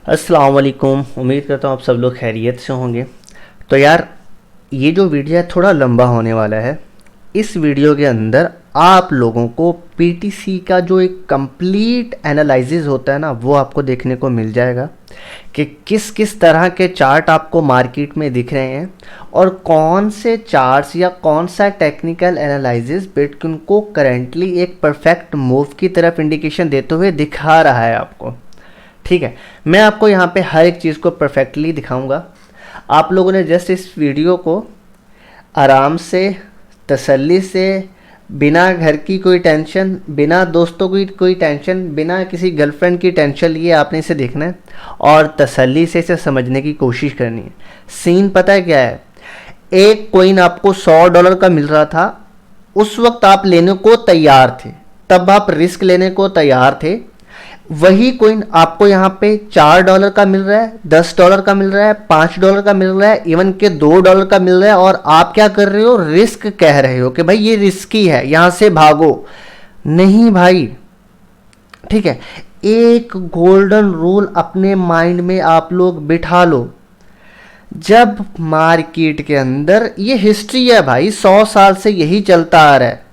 अस्सलाम वालेकुम। उम्मीद करता हूँ आप सब लोग खैरियत से होंगे। तो यार, ये जो वीडियो है थोड़ा लंबा होने वाला है। इस वीडियो के अंदर आप लोगों को पीटीसी का जो एक कंप्लीट एनालिसिस होता है ना, वो आपको देखने को मिल जाएगा कि किस किस तरह के चार्ट आपको मार्केट में दिख रहे हैं और कौन से चार्ट्स या कौन सा टेक्निकल एनालिसिस बिटकॉइन को करेंटली एक परफेक्ट मूव की तरफ इंडिकेशन देते हुए दिखा रहा है आपको। ठीक है, मैं आपको यहाँ पे हर एक चीज़ को परफेक्टली दिखाऊंगा। आप लोगों ने जस्ट इस वीडियो को आराम से, तसल्ली से, बिना घर की कोई टेंशन, बिना दोस्तों की कोई टेंशन, बिना किसी गर्लफ्रेंड की टेंशन लिए आपने इसे देखना है और तसल्ली से इसे समझने की कोशिश करनी है। सीन पता है क्या है? एक कॉइन आपको $100 का मिल रहा था, उस वक्त आप लेने को तैयार थे, तब आप रिस्क लेने को तैयार थे। वही कॉइन आपको यहाँ पे $4 का मिल रहा है, $10 का मिल रहा है, $5 का मिल रहा है, इवन के $2 का मिल रहा है, और आप क्या कर रहे हो? रिस्क कह रहे हो कि भाई ये रिस्की है, यहां से भागो। नहीं भाई, ठीक है। एक गोल्डन रूल अपने माइंड में आप लोग बिठा लो। जब मार्केट के अंदर, ये हिस्ट्री है भाई, 100 साल से यही चलता आ रहा है,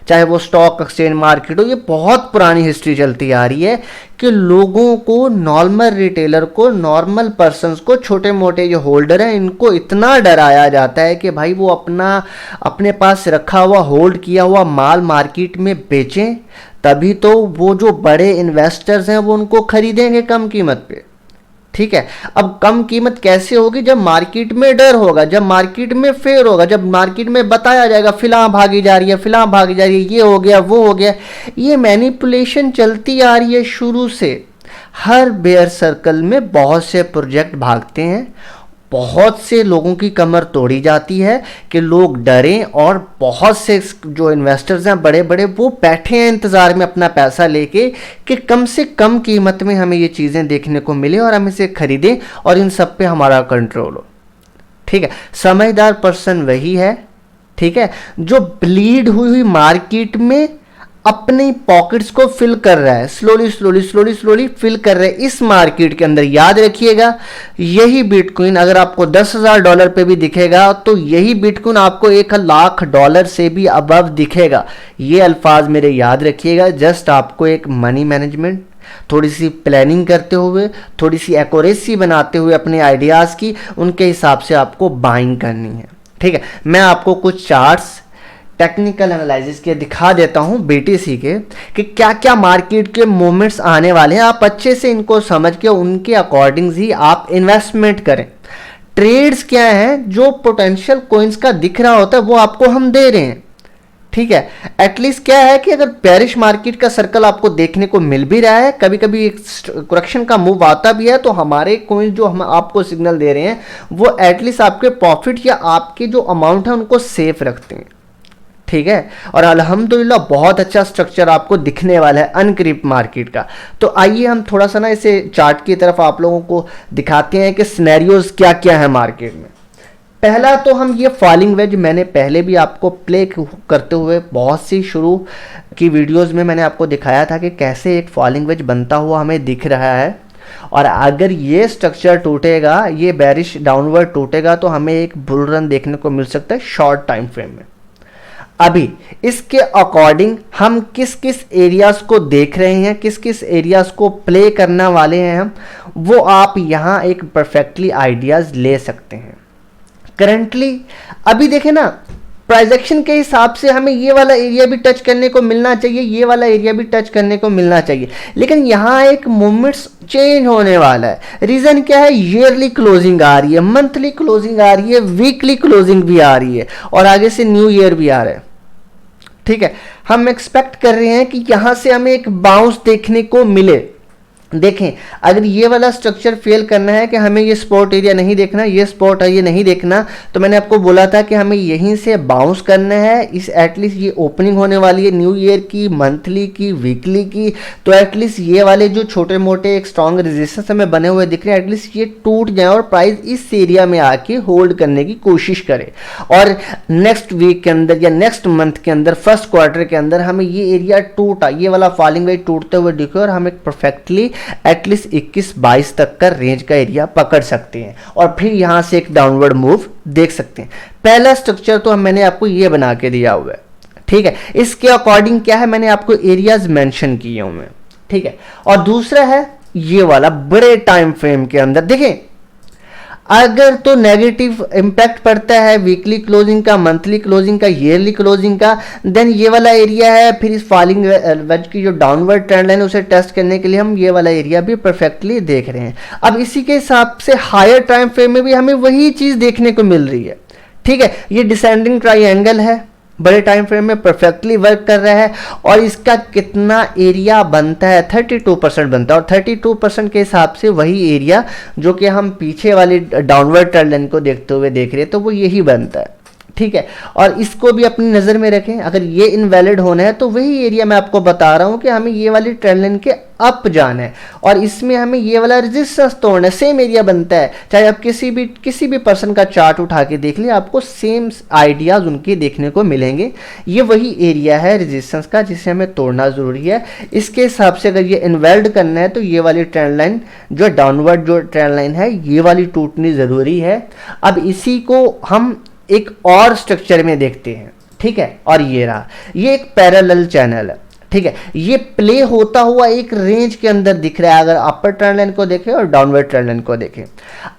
चाहे वो स्टॉक एक्सचेंज मार्केट हो, ये बहुत पुरानी हिस्ट्री चलती आ रही है कि लोगों को, नॉर्मल रिटेलर को, नॉर्मल पर्सन्स को, छोटे मोटे जो होल्डर हैं, इनको इतना डराया जाता है कि भाई वो अपने पास रखा हुआ, होल्ड किया हुआ माल मार्केट में बेचें, तभी तो वो जो बड़े इन्वेस्टर्स हैं वो उनको खरीदेंगे कम कीमत पे। ठीक है, अब कम कीमत कैसे होगी? जब मार्केट में डर होगा, जब मार्केट में फेयर होगा, जब मार्केट में बताया जाएगा फिलहाल भागी जा रही है, फिलहाल भागी जा रही है, ये हो गया, वो हो गया। ये मैनिपुलेशन चलती आ रही है शुरू से। हर बेयर सर्कल में बहुत से प्रोजेक्ट भागते हैं, बहुत से लोगों की कमर तोड़ी जाती है कि लोग डरें, और बहुत से जो इन्वेस्टर्स हैं बड़े बड़े, वो बैठे हैं इंतज़ार में अपना पैसा लेके कि कम से कम कीमत में हमें ये चीज़ें देखने को मिले और हम इसे खरीदें और इन सब पे हमारा कंट्रोल हो। ठीक है, समझदार पर्सन वही है, ठीक है, जो ब्लीड हुई हुई मार्केट में अपनी पॉकेट्स को फिल कर रहा है, slowly slowly slowly slowly fill कर रहा है इस मार्केट के अंदर। याद रखिएगा, यही बिटकॉइन अगर आपको $10,000 पे भी दिखेगा तो यही बिटकॉइन आपको $1,00,000 से भी अबव दिखेगा। ये अल्फाज मेरे याद रखिएगा। जस्ट आपको एक मनी मैनेजमेंट, थोड़ी सी प्लानिंग करते हुए, थोड़ी सी एक्यूरेसी बनाते हुए अपने आइडियाज़ की, उनके हिसाब से आपको बाइंग करनी है। ठीक है, मैं आपको कुछ चार्ट्स टेक्निकल एनालिसिस के दिखा देता हूं बीटीसी के कि क्या क्या मार्केट के मूवमेंट्स आने वाले हैं। आप अच्छे से इनको समझ के उनके अकॉर्डिंग ही आप इन्वेस्टमेंट करें। ट्रेड्स क्या हैं? जो पोटेंशियल कॉइन्स का दिख रहा होता है वो आपको हम दे रहे हैं। ठीक है, एटलीस्ट क्या है कि अगर बेरिश मार्केट का सर्कल आपको देखने को मिल भी रहा है, कभी कभी एक करेक्शन का मूव आता भी है, तो हमारे कॉइन्स जो हम आपको सिग्नल दे रहे हैं वो एटलीस्ट आपके प्रॉफिट या आपके जो अमाउंट है उनको सेफ रखते हैं। ठीक है, और अल्हम्दुलिल्लाह बहुत अच्छा स्ट्रक्चर आपको दिखने वाला है अनक्रिप्ट मार्केट का। तो आइए हम थोड़ा सा ना इसे चार्ट की तरफ आप लोगों को दिखाते हैं कि सिनेरियोज क्या क्या है मार्केट में। पहला तो हम ये फॉलिंग वेज, मैंने पहले भी आपको प्ले करते हुए बहुत सी शुरू की वीडियोस में मैंने आपको दिखाया था कि कैसे एक फॉलिंग वेज बनता हुआ हमें दिख रहा है, और अगर ये स्ट्रक्चर टूटेगा, ये बेरिश डाउनवर्ड टूटेगा, तो हमें एक बुल रन देखने को मिल सकता है शॉर्ट टाइम फ्रेम में। अभी इसके अकॉर्डिंग हम किस किस एरियाज को देख रहे हैं, किस किस एरियाज को प्ले करने वाले हैं हम, वो आप यहाँ एक परफेक्टली आइडियाज ले सकते हैं। करंटली अभी देखें ना, प्राइजेक्शन के हिसाब से हमें ये वाला एरिया भी टच करने को मिलना चाहिए, ये वाला एरिया भी टच करने को मिलना चाहिए, लेकिन यहाँ एक मूवमेंट्स चेंज होने वाला है। रीजन क्या है? ईयरली क्लोजिंग आ रही है, मंथली क्लोजिंग आ रही है, वीकली क्लोजिंग भी आ रही है, और आगे से न्यू ईयर भी आ रहा है। ठीक है, हम एक्सपेक्ट कर रहे हैं कि यहां से हमें एक बाउंस देखने को मिले। देखें, अगर ये वाला स्ट्रक्चर फेल करना है कि हमें ये स्पॉट एरिया नहीं देखना, ये स्पॉट है ये नहीं देखना, तो मैंने आपको बोला था कि हमें यहीं से बाउंस करना है। इस एटलीस्ट ये ओपनिंग होने वाली है न्यू ईयर की, मंथली की, वीकली की, तो एटलीस्ट ये वाले जो छोटे मोटे एक स्ट्रॉन्ग रेजिस्टेंस हमें बने हुए दिख रहे हैं, एटलीस्ट ये टूट जाए और प्राइस इस एरिया में आके होल्ड करने की कोशिश करे, और नेक्स्ट वीक के अंदर या नेक्स्ट मंथ के अंदर, फर्स्ट क्वार्टर के अंदर हमें ये एरिया टूटा, ये वाला फॉलिंग वेज टूटते हुए दिखे और हम एक परफेक्टली एटलीस्ट 21-22 तक का रेंज का एरिया पकड़ सकते हैं और फिर यहाँ से एक डाउनवर्ड मूव देख सकते हैं। पहला स्ट्रक्चर तो मैंने आपको ये बना के दिया हुआ है, ठीक है। इसके अकॉर्डिंग क्या है, मैंने आपको एरियाज मेंशन किए हुए हैं, ठीक है। और दूसरा है ये वाला बड़े टाइम फ्रेम के अंदर देखें, अगर तो नेगेटिव इंपैक्ट पड़ता है वीकली क्लोजिंग का, मंथली क्लोजिंग का, ईयरली क्लोजिंग का, देन ये वाला एरिया है। फिर इस फॉलिंग वेज की जो डाउनवर्ड ट्रेंड लाइन है उसे टेस्ट करने के लिए हम ये वाला एरिया भी परफेक्टली देख रहे हैं। अब इसी के हिसाब से हायर टाइम फ्रेम में भी हमें वही चीज देखने को मिल रही है, ठीक है। ये डिसेंडिंग ट्राइंगल है, बड़े टाइम फ्रेम में परफेक्टली वर्क कर रहा है और इसका कितना एरिया बनता है, 32% बनता है। और 32% के हिसाब से वही एरिया जो कि हम पीछे वाली डाउनवर्ड ट्रेंड लाइन को देखते हुए देख रहे हैं, तो वो यही बनता है, ठीक है। और इसको भी अपनी नज़र में रखें, अगर ये इनवैलिड होना है तो वही एरिया मैं आपको बता रहा हूं कि हमें ये वाली ट्रेंड लाइन के अप जाना है और इसमें हमें ये वाला रेजिस्टेंस तोड़ना है। सेम एरिया बनता है, चाहे आप किसी भी पर्सन का चार्ट उठा के देख लें, आपको सेम आइडियाज उनके देखने को मिलेंगे। ये वही एरिया है रेजिस्टेंस का जिसे हमें तोड़ना ज़रूरी है। इसके हिसाब से अगर ये इनवैलिड करना है तो ये वाली ट्रेंड लाइन जो डाउनवर्ड जो ट्रेंड लाइन है ये वाली टूटनी ज़रूरी है। अब इसी को हम एक और स्ट्रक्चर में देखते हैं, ठीक है। और ये रहा, ये एक पैरेलल चैनल है, ठीक है। ये प्ले होता हुआ एक रेंज के अंदर दिख रहा है। अगर अपर ट्रेंड लाइन को देखें और डाउनवर्ड ट्रेंड लाइन को देखें,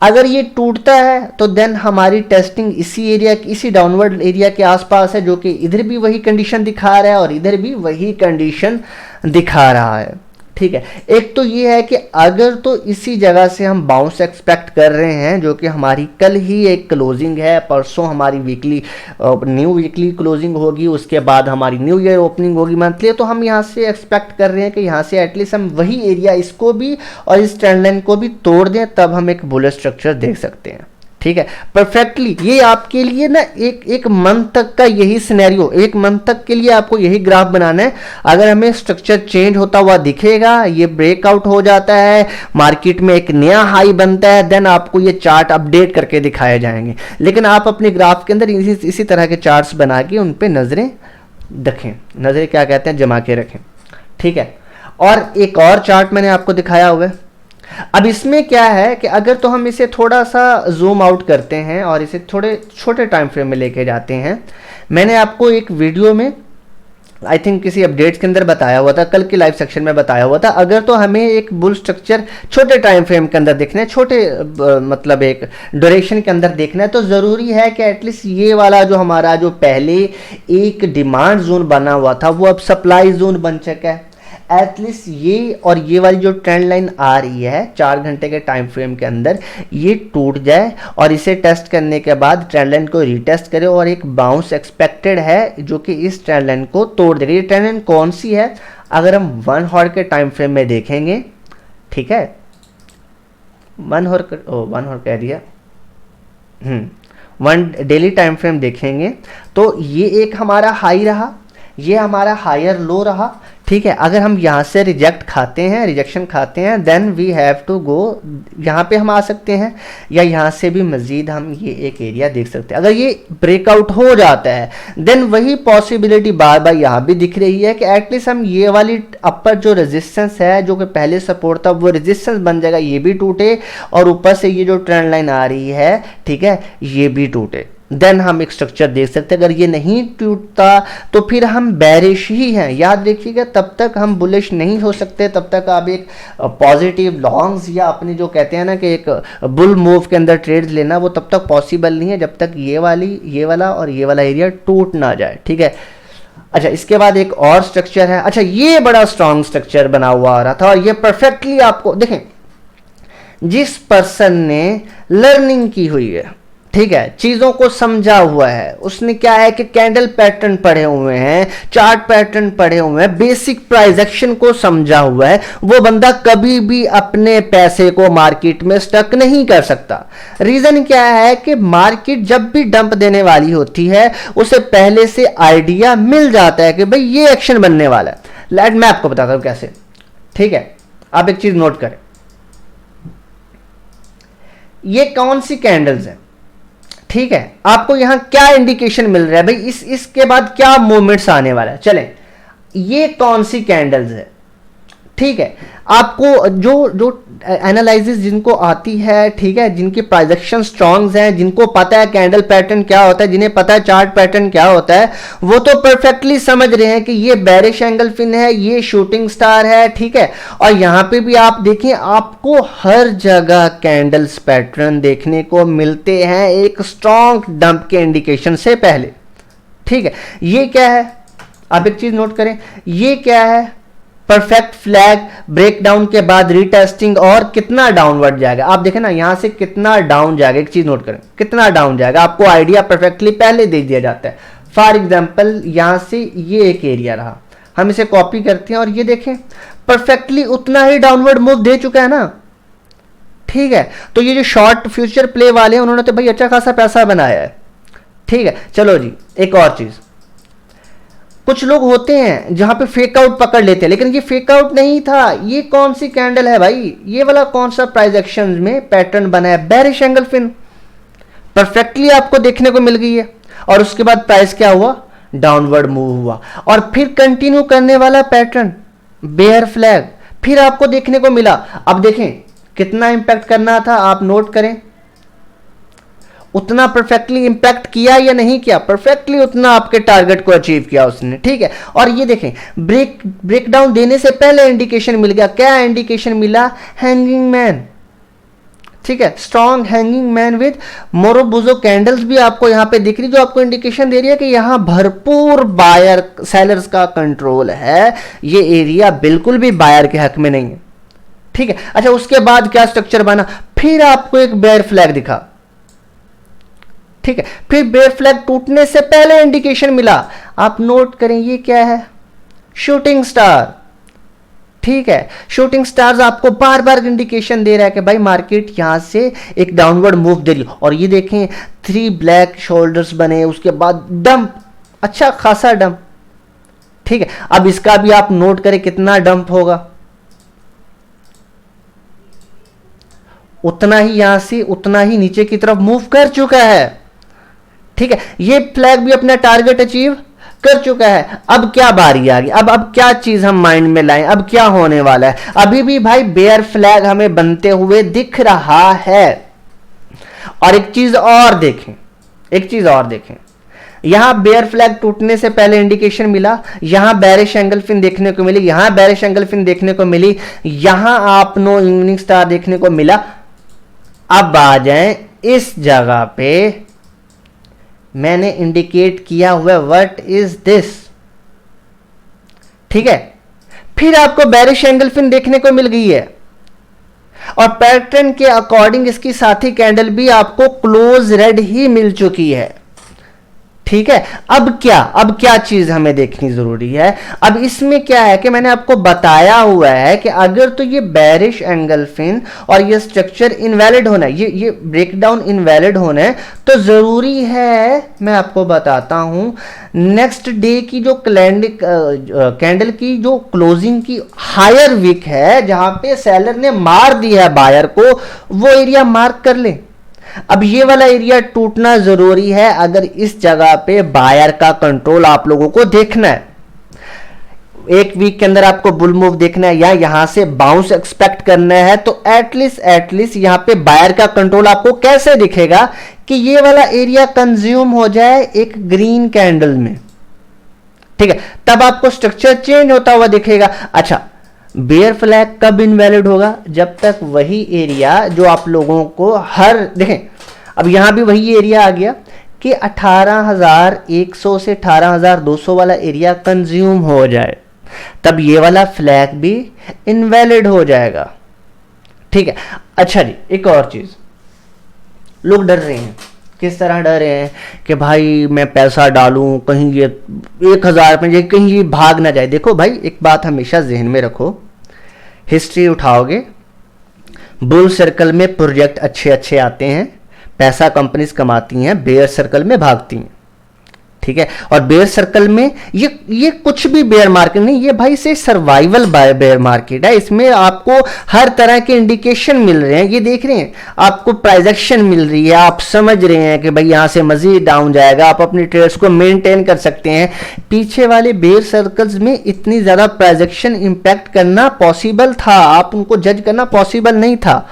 अगर ये टूटता है तो देन हमारी टेस्टिंग इसी एरिया, इसी डाउनवर्ड एरिया के आसपास है, जो कि इधर भी वही कंडीशन दिखा रहा है और इधर भी वही कंडीशन दिखा रहा है, ठीक है। एक तो ये है कि अगर तो इसी जगह से हम बाउंस एक्सपेक्ट कर रहे हैं, जो कि हमारी कल ही एक क्लोजिंग है, परसों हमारी वीकली न्यू वीकली क्लोजिंग होगी, उसके बाद हमारी न्यू ईयर ओपनिंग होगी मंथली, तो हम यहाँ से एक्सपेक्ट कर रहे हैं कि यहाँ से एटलीस्ट हम वही एरिया इसको भी और इस ट्रेंड लाइन को भी तोड़ दें, तब हम एक बुलिश स्ट्रक्चर देख सकते हैं, ठीक है। परफेक्टली ये आपके लिए ना एक मंथ तक का यही सिनेरियो, एक मंथ तक के लिए आपको यही ग्राफ बनाना है। अगर हमें स्ट्रक्चर चेंज होता हुआ दिखेगा, ये ब्रेकआउट हो जाता है, मार्केट में एक नया हाई बनता है, देन आपको ये चार्ट अपडेट करके दिखाए जाएंगे। लेकिन आप अपने ग्राफ के अंदर इसी तरह के चार्ट्स बना के उन पर नजरें रखें, नजरें क्या कहते हैं, जमा के रखें, ठीक है। और एक और चार्ट मैंने आपको दिखाया हुआ है। अब इसमें क्या है कि अगर तो हम इसे थोड़ा सा जूम आउट करते हैं और इसे थोड़े छोटे टाइम फ्रेम में लेके जाते हैं, मैंने आपको एक वीडियो में आई थिंक किसी अपडेट्स के अंदर बताया हुआ था, कल के लाइव सेक्शन में बताया हुआ था, अगर तो हमें एक बुल स्ट्रक्चर छोटे टाइम फ्रेम के अंदर देखना है, छोटे मतलब एक ड्यूरेशन के अंदर देखना है, तो ज़रूरी है कि एटलीस्ट ये वाला जो हमारा जो पहले एक डिमांड जोन बना हुआ था वो अब सप्लाई जोन बन चुका है। एटलीस्ट ये और ये वाली जो ट्रेंड लाइन आ रही है 4 घंटे के टाइम फ्रेम के अंदर, ये टूट जाए और इसे टेस्ट करने के बाद ट्रेंड लाइन को रीटेस्ट करे और एक बाउंस एक्सपेक्टेड है जो कि इस ट्रेंड लाइन को तोड़ देगा। ये ट्रेंड लाइन कौन सी है, अगर हम 1 हॉर के टाइम फ्रेम में देखेंगे, ठीक है, 1 हॉर कह दिया, 1 डेली टाइम फ्रेम देखेंगे तो ये एक हमारा हाई रहा, ये हमारा हायर लो रहा, ठीक है। अगर हम यहाँ से रिजेक्शन खाते हैं then we have to go, यहाँ पे हम आ सकते हैं या यहाँ से भी मजीद हम ये एक एरिया देख सकते हैं। अगर ये ब्रेकआउट हो जाता है देन वही पॉसिबिलिटी बार बार यहाँ भी दिख रही है कि एटलीस्ट हम ये वाली अपर जो रेजिस्टेंस है, जो कि पहले सपोर्ट था, वो रेजिस्टेंस बन जाएगा, ये भी टूटे और ऊपर से ये जो ट्रेंड लाइन आ रही है, ठीक है, ये भी टूटे, देन हम एक स्ट्रक्चर देख सकते हैं। अगर ये नहीं टूटता तो फिर हम बैरिश ही हैं, याद रखिएगा, तब तक हम बुलिश नहीं हो सकते, तब तक आप एक पॉजिटिव लॉन्ग्स या अपने जो कहते हैं ना कि एक बुल मूव के अंदर ट्रेड्स लेना, वो तब तक पॉसिबल नहीं है जब तक ये वाला और ये वाला एरिया टूट ना जाए, ठीक है। अच्छा, इसके बाद एक और स्ट्रक्चर है। अच्छा, ये बड़ा स्ट्रॉन्ग स्ट्रक्चर बना हुआ आ रहा था और ये परफेक्टली आपको देखें, जिस पर्सन ने लर्निंग की हुई है, ठीक है, चीजों को समझा हुआ है, उसने क्या है कि कैंडल पैटर्न पढ़े हुए हैं, चार्ट पैटर्न पढ़े हुए हैं, बेसिक प्राइस एक्शन को समझा हुआ है, वो बंदा कभी भी अपने पैसे को मार्केट में स्टक नहीं कर सकता। रीजन क्या है कि मार्केट जब भी डंप देने वाली होती है उसे पहले से आइडिया मिल जाता है कि भाई ये एक्शन बनने वाला है। मैं आपको बताता हूं कैसे, ठीक है। आप एक चीज नोट करें, ये कौन सी कैंडल्स है, ठीक है, आपको यहां क्या इंडिकेशन मिल रहा है भाई, इसके बाद क्या मूवमेंट्स आने वाला है। चलें, ये कौन सी कैंडल्स है, ठीक है, आपको जो जो एनालिसिस जिनको आती है, ठीक है, जिनकी प्रोजेक्शन स्ट्रॉन्ग्स हैं, जिनको पता है कैंडल पैटर्न क्या होता है, जिन्हें पता है चार्ट पैटर्न क्या होता है, वो तो परफेक्टली समझ रहे हैं कि ये बेरिश एंगल फिन है, ये शूटिंग स्टार है, ठीक है। और यहां पे भी आप देखिए, आपको हर जगह कैंडल्स पैटर्न देखने को मिलते हैं एक स्ट्रॉन्ग डंप के इंडिकेशन से पहले, ठीक है। ये क्या है, आप एक चीज नोट करें, ये क्या है, परफेक्ट फ्लैग ब्रेकडाउन के बाद रीटेस्टिंग, और कितना डाउनवर्ड जाएगा आप देखें ना, यहां से कितना डाउन जाएगा, एक चीज नोट करें, कितना डाउन जाएगा, आपको आइडिया परफेक्टली पहले दे दिया जाता है। फॉर एग्जांपल यहां से ये एक एरिया रहा, हम इसे कॉपी करते हैं और ये देखें परफेक्टली उतना ही डाउनवर्ड मूव दे चुका है ना, ठीक है। तो ये जो शॉर्ट फ्यूचर प्ले वाले हैं, उन्होंने तो भाई अच्छा खासा पैसा बनाया है, ठीक है। चलो जी, एक और चीज, कुछ लोग होते हैं जहां पे फेक आउट पकड़ लेते हैं, लेकिन ये फेक आउट नहीं था, ये कौन सी कैंडल है भाई, ये वाला कौन सा प्राइस एक्शन में पैटर्न बना है, बेरिश एंगल फिन, परफेक्टली आपको देखने को मिल गई है। और उसके बाद प्राइस क्या हुआ, डाउनवर्ड मूव हुआ, और फिर कंटिन्यू करने वाला पैटर्न बेयर फ्लैग फिर आपको देखने को मिला। अब देखें कितना इंपैक्ट करना था, आप नोट करें, उतना परफेक्टली इंपैक्ट किया या नहीं किया, परफेक्टली उतना आपके टारगेट को अचीव किया उसने, ठीक है। और ये देखें ब्रेकडाउन देने से पहले इंडिकेशन मिल गया, क्या इंडिकेशन मिला, हैंगिंग मैन, ठीक है, strong hanging man with marubozu candles भी आपको यहां पे दिख रही, जो आपको इंडिकेशन दे रही है कि यहां भरपूर बायर सेलर्स का कंट्रोल है, ये एरिया बिल्कुल भी बायर के हक में नहीं है, ठीक है। अच्छा, उसके बाद क्या स्ट्रक्चर बना, फिर आपको एक बेयर फ्लैग दिखा, ठीक है, फिर बेयर फ्लैग टूटने से पहले इंडिकेशन मिला, आप नोट करें ये क्या है, शूटिंग स्टार, ठीक है। शूटिंग स्टार्स आपको बार बार इंडिकेशन दे रहा है कि भाई मार्केट यहां से एक डाउनवर्ड मूव दे रही है। और ये देखें 3 ब्लैक शोल्डर्स बने, उसके बाद डंप, अच्छा खासा डंप, ठीक है। अब इसका भी आप नोट करें कितना डंप होगा, उतना ही यहां से उतना ही नीचे की तरफ मूव कर चुका है, ठीक है। ये फ्लैग भी अपना टारगेट अचीव कर चुका है। अब क्या बारी आ गई, अब क्या चीज हम माइंड में लाएं, अब क्या होने वाला है, अभी भी भाई बेयर फ्लैग हमें बनते हुए दिख रहा है। और एक चीज और देखें, एक चीज और देखें, यहां बेयर फ्लैग टूटने से पहले इंडिकेशन मिला, यहां बेरिश एंगल फिन देखने को मिली, यहां बेरिश एंगल फिन देखने को मिली, यहां आपको इवनिंग स्टार देखने को मिला। अब आ जाएं इस जगह पे, मैंने इंडिकेट किया हुआ व्हाट इज दिस, ठीक है। फिर आपको बेरिश एंगल फिन देखने को मिल गई है, और पैटर्न के अकॉर्डिंग इसकी साथी कैंडल भी आपको क्लोज रेड ही मिल चुकी है, ठीक है। अब क्या चीज हमें देखनी जरूरी है, अब इसमें क्या है कि मैंने आपको बताया हुआ है कि अगर तो ये बेरिश एंगल फिन और ये स्ट्रक्चर इनवैलिड होना है, ये ब्रेकडाउन इनवैलिड होना है, तो जरूरी है, मैं आपको बताता हूं, नेक्स्ट डे की जो कैंडल की जो क्लोजिंग की हायर विक है, जहां पे सेलर ने मार दिया है बायर को, वो एरिया मार्क कर ले। अब ये वाला एरिया टूटना जरूरी है अगर इस जगह पे बायर का कंट्रोल आप लोगों को देखना है। एक वीक के अंदर आपको बुल मूव देखना है या यहां से बाउंस एक्सपेक्ट करना है, तो एटलीस्ट यहां पे बायर का कंट्रोल आपको कैसे दिखेगा कि ये वाला एरिया कंज्यूम हो जाए एक ग्रीन कैंडल में, ठीक है, तब आपको स्ट्रक्चर चेंज होता हुआ दिखेगा। अच्छा, बेयर फ्लैग कब इनवैलिड होगा, जब तक वही एरिया जो आप लोगों को देखें, अब यहां भी वही एरिया आ गया कि 18,100 से 18,200 वाला एरिया कंज्यूम हो जाए, तब ये वाला फ्लैग भी इनवैलिड हो जाएगा, ठीक है। अच्छा जी, एक और चीज, लोग डर रहे हैं, किस तरह डर रहे हैं कि भाई मैं पैसा डालूं कहीं ये 1,000 में कहीं ये भाग ना जाए। देखो भाई, एक बात हमेशा जहन में रखो, हिस्ट्री उठाओगे, बुल सर्कल में प्रोजेक्ट अच्छे अच्छे आते हैं, पैसा कंपनीज कमाती हैं, बेयर सर्कल में भागती हैं, ठीक है। और बेयर सर्कल में ये कुछ भी बेयर मार्केट नहीं, ये भाई से सर्वाइवल बेयर मार्केट है। इसमें आपको हर तरह के इंडिकेशन मिल रहे हैं, ये देख रहे हैं, आपको प्राइस एक्शन मिल रही है, आप समझ रहे हैं कि भाई यहां से मजीद डाउन जाएगा, आप अपनी ट्रेड्स को मेंटेन कर सकते हैं। पीछे वाले बेयर सर्कल्स में इतनी ज्यादा प्राइस एक्शन इंपैक्ट करना पॉसिबल था, आप उनको जज करना पॉसिबल नहीं था,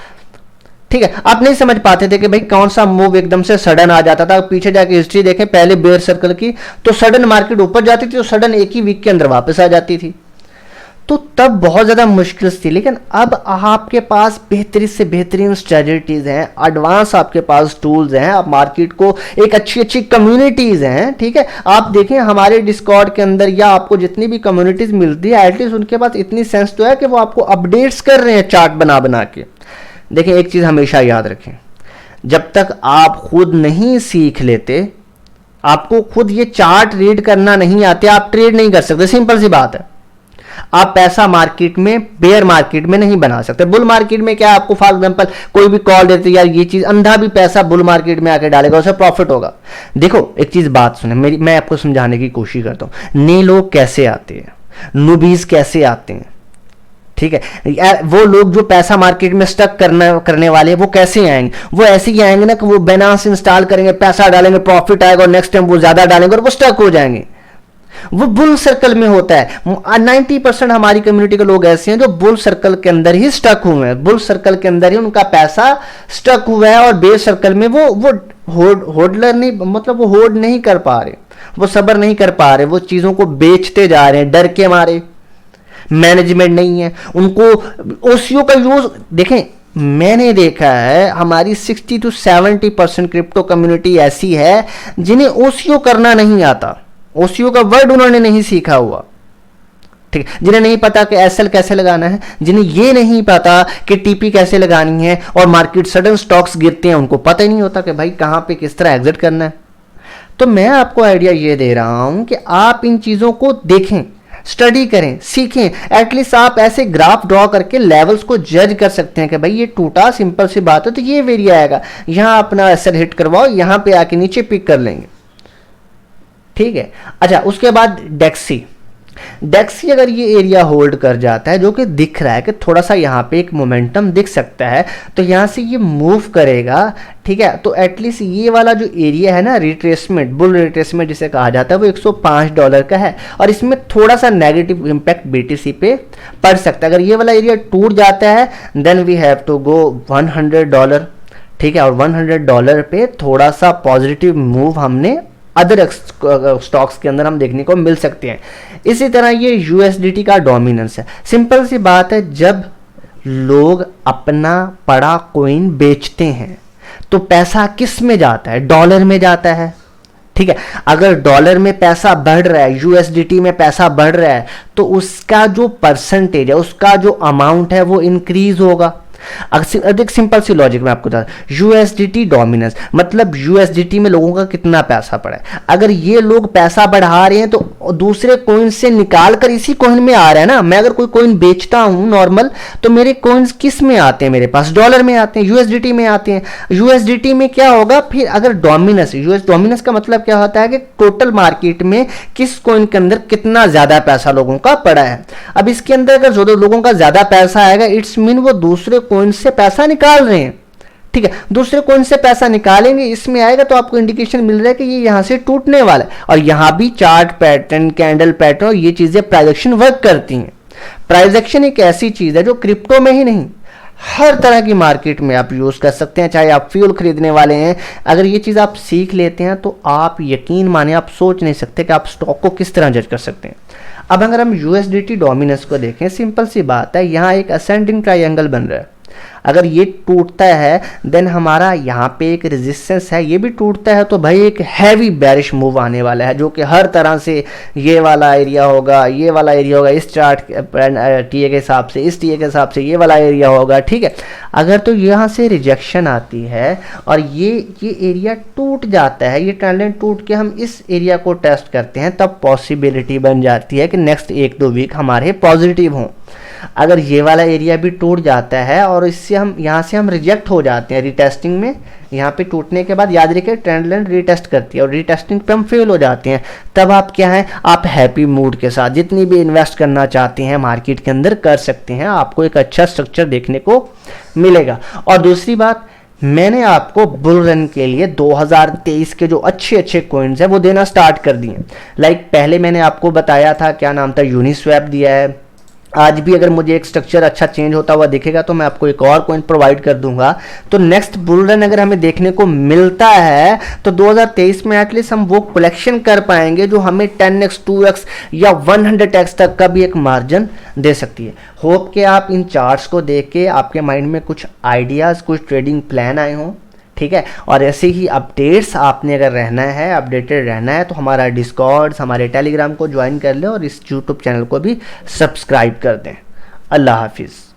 ठीक है। आप नहीं समझ पाते थे कि भाई कौन सा मूव एकदम से सडन आ जाता था। पीछे जाके हिस्ट्री देखें पहले बेयर सर्कल की, तो सडन मार्केट ऊपर जाती थी, तो सडन एक ही वीक के अंदर वापस आ जाती थी, तो तब बहुत ज्यादा मुश्किल थी। लेकिन अब आपके पास बेहतरीन से बेहतरीन स्ट्रेटजीज हैं, एडवांस आपके पास टूल्स हैं, आप मार्केट को एक अच्छी अच्छी कम्युनिटीज हैं, ठीक है। आप देखें हमारे डिस्कॉर्ड के अंदर या आपको जितनी भी कम्युनिटीज मिलती है, एटलीस्ट उनके पास इतनी सेंस तो है कि वो आपको अपडेट्स कर रहे हैं चार्ट बना बना के। देखिए एक चीज हमेशा याद रखें, जब तक आप खुद नहीं सीख लेते, आपको खुद ये चार्ट रीड करना नहीं आते, आप ट्रेड नहीं कर सकते। सिंपल सी बात है, आप पैसा मार्केट में बेयर मार्केट में नहीं बना सकते। बुल मार्केट में क्या, आपको फॉर एग्जांपल कोई भी कॉल देते यार ये चीज, अंधा भी पैसा बुल मार्केट में आके डालेगा, उसे प्रॉफिट होगा। देखो एक चीज बात सुने मेरी, मैं आपको समझाने की कोशिश करता हूं। नए लोग कैसे आते हैं, नूबीज कैसे आते हैं, ठीक है। वो लोग जो पैसा मार्केट में स्टक करने वाले वो कैसे आएंगे, वो ऐसे ही आएंगे ना कि वो बाइनेंस इंस्टॉल करेंगे, पैसा डालेंगे, प्रॉफिट आएगा और नेक्स्ट टाइम वो ज्यादा डालेंगे और वो स्टक हो जाएंगे। वो बुल सर्कल में होता है। 90% हमारी कम्युनिटी के लोग ऐसे हैं जो बुल सर्कल के अंदर ही स्टक हुए हैं, बुल सर्कल के अंदर ही उनका पैसा स्टक हुआ है, और बेयर सर्कल में वो होल्डर नहीं, मतलब वो होल्ड नहीं कर पा रहे, वो सब्र नहीं कर पा रहे, वो चीजों को बेचते जा रहे हैं डर के मारे, मैनेजमेंट नहीं है उनको। ओसीओ का यूज देखें, मैंने देखा है हमारी 60 to 70% क्रिप्टो कम्युनिटी ऐसी है जिन्हें ओसीओ करना नहीं आता, ओसीओ का वर्ड उन्होंने नहीं सीखा हुआ, ठीक है। जिन्हें नहीं पता कि एसएल कैसे लगाना है, जिन्हें ये नहीं पता कि टीपी कैसे लगानी है, और मार्केट सडन स्टॉक्स गिरते हैं उनको पता ही नहीं होता कि भाई कहां पे किस तरह एग्जिट करना है। तो मैं आपको आइडिया ये दे रहा हूं कि आप इन चीजों को देखें, स्टडी करें, सीखें। एटलीस्ट आप ऐसे ग्राफ ड्रॉ करके लेवल्स को जज कर सकते हैं कि भाई ये टूटा, सिंपल सी बात है, तो ये वेरिया आएगा, यहां अपना एसएल हिट करवाओ, यहां पे आके नीचे पिक कर लेंगे, ठीक है। अच्छा, उसके बाद डेक्सी अगर ये एरिया होल्ड कर जाता है, जो कि दिख रहा है कि थोड़ा सा यहाँ पे एक मोमेंटम दिख सकता है, तो यहाँ से ये मूव करेगा, ठीक है। तो एटलीस्ट ये वाला जो एरिया है ना, रिट्रेसमेंट, बुल रिट्रेसमेंट जिसे कहा जाता है, वो $105 का है, और इसमें थोड़ा सा नेगेटिव इंपैक्ट बीटीसी पे पड़ सकता है। अगर ये वाला एरिया टूट जाता है then we have to go $100, ठीक है। और $100 पे थोड़ा सा पॉजिटिव मूव हमने अदर स्टॉक्स के अंदर हम देखने को मिल सकते हैं। इसी तरह ये यूएसडीटी का डोमिनेंस है। सिंपल सी बात है, जब लोग अपना पड़ा कॉइन बेचते हैं तो पैसा किस में जाता है, डॉलर में जाता है, ठीक है। अगर डॉलर में पैसा बढ़ रहा है, यूएसडीटी में पैसा बढ़ रहा है, तो उसका जो परसेंटेज है, उसका जो अमाउंट है वो इंक्रीज होगा। अधिक सिंपल सी लॉजिक में आपको बता, यूएसडीटी डोमिनेंस मतलब यूएसडीटी में लोगों का कितना पैसा पड़ा है। अगर ये लोग पैसा बढ़ा रहे हैं तो दूसरे कॉइन से निकाल कर इसी कॉइन में आ रहा है ना। मैं अगर कोई कॉइन बेचता हूं नॉर्मल, तो मेरे कॉइन्स किस में आते हैं, मेरे पास डॉलर में आते हैं, यूएसडीटी में आते हैं। यूएसडीटी में क्या होगा फिर, अगर डोमिनेंस, यूएस डोमिनेंस का मतलब क्या होता है कि टोटल मार्केट में किस कॉइन के अंदर कितना ज्यादा पैसा लोगों का पड़ा है। अब इसके अंदर अगर लोगों का ज्यादा पैसा आएगा, इट्स मीन वो दूसरे कॉइन से पैसा निकाल रहे हैं, ठीक है। दूसरे कॉइन से पैसा निकालेंगे, इसमें आएगा, तो आपको इंडिकेशन मिल रहा है कि ये यहां से टूटने वाला है। और यहां भी चार्ट पैटर्न, कैंडल पैटर्न, ये चीजें प्राइस एक्शन वर्क करती हैं। प्राइस एक्शन एक ऐसी चीज है जो क्रिप्टो में ही नहीं, हर तरह की मार्केट में आप यूज कर सकते हैं। चाहे आप फ्यूल खरीदने वाले हैं, अगर ये चीज आप सीख लेते हैं तो आप यकीन माने, आप सोच नहीं सकते कि आप स्टॉक को किस तरह जज कर सकते हैं। अब अगर हम यूएसडीटी डोमिनेंस को देखें, सिंपल सी बात है, यहां एक असेंडिंग ट्रायंगल बन रहा है। अगर ये टूटता है देन हमारा यहाँ पे एक रेजिस्टेंस है, ये भी टूटता है, तो भाई एक हैवी बेरिश मूव आने वाला है, जो कि हर तरह से ये वाला एरिया होगा, ये वाला एरिया होगा, इस चार्ट टीए के हिसाब से, इस टीए के हिसाब से ये वाला एरिया होगा, ठीक है। अगर तो यहाँ से रिजेक्शन आती है और ये एरिया टूट जाता है, ये ट्रेंड लाइन टूट के हम इस एरिया को टेस्ट करते हैं, तब पॉसिबिलिटी बन जाती है कि नेक्स्ट 1-2 वीक हमारे पॉजिटिव हों। अगर ये वाला एरिया भी टूट जाता है और इससे हम यहाँ से हम रिजेक्ट हो जाते हैं रीटेस्टिंग में, यहाँ पे टूटने के बाद याद रखिए ट्रेंड लाइन रीटेस्ट करती है और रीटेस्टिंग पे हम फेल हो जाते हैं, तब आप क्या है, आप हैप्पी मूड के साथ जितनी भी इन्वेस्ट करना चाहते हैं मार्केट के अंदर कर सकते हैं, आपको एक अच्छा स्ट्रक्चर देखने को मिलेगा। और दूसरी बात, मैंने आपको बुल रन के लिए 2023 के जो अच्छे अच्छे कॉइन्स हैं वो देना स्टार्ट कर दिए। लाइक पहले मैंने आपको बताया था, क्या नाम था, यूनिस्वैप दिया है। आज भी अगर मुझे एक स्ट्रक्चर अच्छा चेंज होता हुआ दिखेगा तो मैं आपको एक और कॉइन प्रोवाइड कर दूंगा। तो नेक्स्ट बुल रन अगर हमें देखने को मिलता है तो 2023 में एटलीस्ट हम वो कलेक्शन कर पाएंगे जो हमें 10x 2x या 100x तक का भी एक मार्जिन दे सकती है। होप कि आप इन चार्ट्स को देख के आपके माइंड में कुछ आइडियाज़, कुछ ट्रेडिंग प्लान आए हों, ठीक है। और ऐसे ही अपडेट्स आपने अगर रहना है, अपडेटेड रहना है, तो हमारा डिस्कॉर्ड, हमारे टेलीग्राम को ज्वाइन कर लें और इस यूट्यूब चैनल को भी सब्सक्राइब कर दें। अल्लाह हाफिज़।